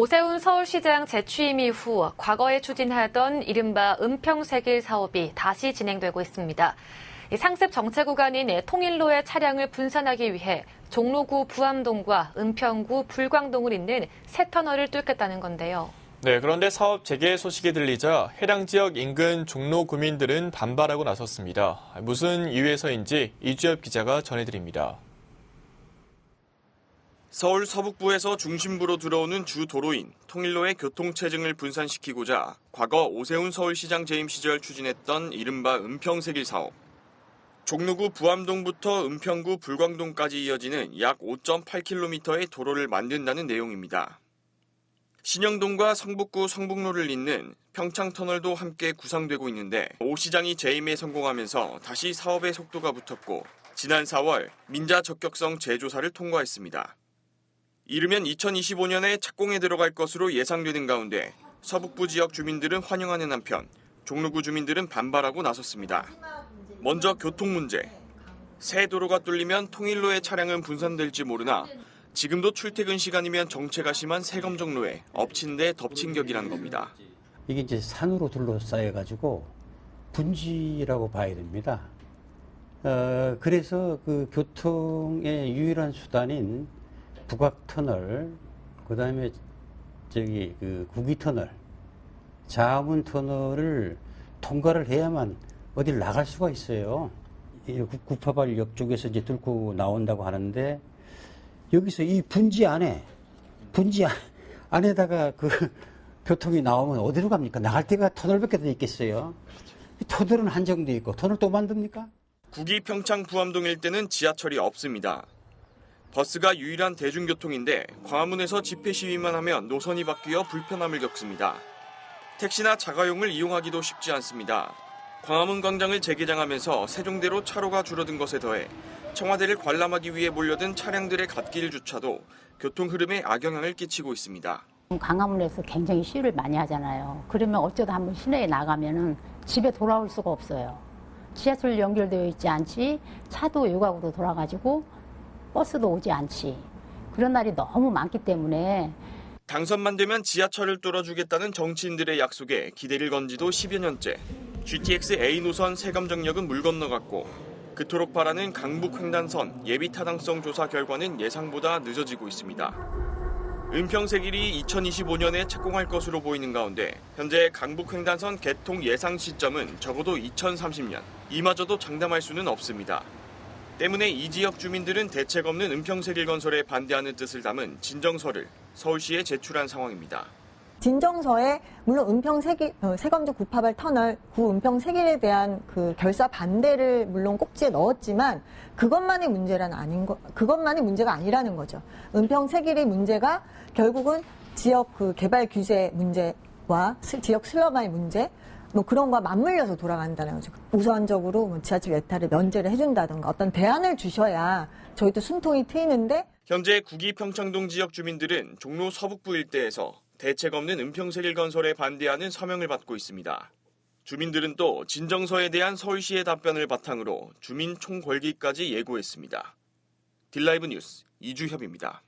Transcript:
오세훈 서울시장 재취임 이후 과거에 추진하던 이른바 은평세길 사업이 다시 진행되고 있습니다. 상습 정체 구간인 통일로의 차량을 분산하기 위해 종로구 부암동과 은평구 불광동을 잇는 새 터널을 뚫겠다는 건데요. 네, 그런데 사업 재개 소식이 들리자 해당 지역 인근 종로 구민들은 반발하고 나섰습니다. 무슨 이유에서인지 이주엽 기자가 전해드립니다. 서울 서북부에서 중심부로 들어오는 주 도로인 통일로의 교통체증을 분산시키고자 과거 오세훈 서울시장 재임 시절 추진했던 이른바 은평세길 사업. 종로구 부암동부터 은평구 불광동까지 이어지는 약 5.8km의 도로를 만든다는 내용입니다. 신영동과 성북구 성북로를 잇는 평창터널도 함께 구상되고 있는데 오 시장이 재임에 성공하면서 다시 사업의 속도가 붙었고 지난 4월 민자 적격성 재조사를 통과했습니다. 이르면 2025년에 착공에 들어갈 것으로 예상되는 가운데 서북부 지역 주민들은 환영하는 한편 종로구 주민들은 반발하고 나섰습니다. 먼저 교통 문제. 새 도로가 뚫리면 통일로의 차량은 분산될지 모르나 지금도 출퇴근 시간이면 정체가 심한 세검정로에 엎친 데 덮친 격이란 겁니다. 이게 이제 산으로 둘러싸여가지고 분지라고 봐야 됩니다. 그래서 그 교통의 유일한 수단인 북악터널, 그다음에 그 구기터널, 자문터널을 통과를 해야만 어딜 나갈 수가 있어요. 988역 쪽에서 이제 뚫고 나온다고 하는데 여기서 이 분지 안에다가 그 교통이 나오면 어디로 갑니까? 나갈 데가 터널밖에 더 있겠어요. 터널은 한정돼 있고 터널 또 만듭니까? 구기 평창 부암동 일대는 지하철이 없습니다. 버스가 유일한 대중교통인데 광화문에서 집회 시위만 하면 노선이 바뀌어 불편함을 겪습니다. 택시나 자가용을 이용하기도 쉽지 않습니다. 광화문 광장을 재개장하면서 세종대로 차로가 줄어든 것에 더해 청와대를 관람하기 위해 몰려든 차량들의 갓길 주차도 교통 흐름에 악영향을 끼치고 있습니다. 광화문에서 굉장히 시위를 많이 하잖아요. 그러면 어쩌다 한번 시내에 나가면은 집에 돌아올 수가 없어요. 지하철 연결되어 있지 않지, 차도 외곽으로 돌아가지고 버스도 오지 않지. 그런 날이 너무 많기 때문에 당선만 되면 지하철을 뚫어주겠다는 정치인들의 약속에 기대를 건 지도 10여 년째. GTX A 노선 세검정역은 물 건너갔고 그토록 바라는 강북횡단선 예비 타당성 조사 결과는 예상보다 늦어지고 있습니다. 은평세길이 2025년에 착공할 것으로 보이는 가운데 현재 강북횡단선 개통 예상 시점은 적어도 2030년. 이마저도 장담할 수는 없습니다. 때문에 이 지역 주민들은 대책 없는 은평세길 건설에 반대하는 뜻을 담은 진정서를 서울시에 제출한 상황입니다. 진정서에 물론 세검정 988 터널 구 은평세길에 대한 그 결사 반대를 물론 꼭지에 넣었지만 그것만이 문제가 아니라는 거죠. 은평세길의 문제가 결국은 지역 그 개발 규제 문제와 지역 슬럼화의 문제 그런 거와 맞물려서 돌아간다는 거죠. 우선적으로 지하철 예타를 면제를 해준다든가 어떤 대안을 주셔야 저희도 숨통이 트이는데 현재 구기 평창동 지역 주민들은 종로 서북부 일대에서 대책 없는 은평세길 건설에 반대하는 서명을 받고 있습니다. 주민들은 또 진정서에 대한 서울시의 답변을 바탕으로 주민 총궐기까지 예고했습니다. 딜라이브 뉴스 이주협입니다.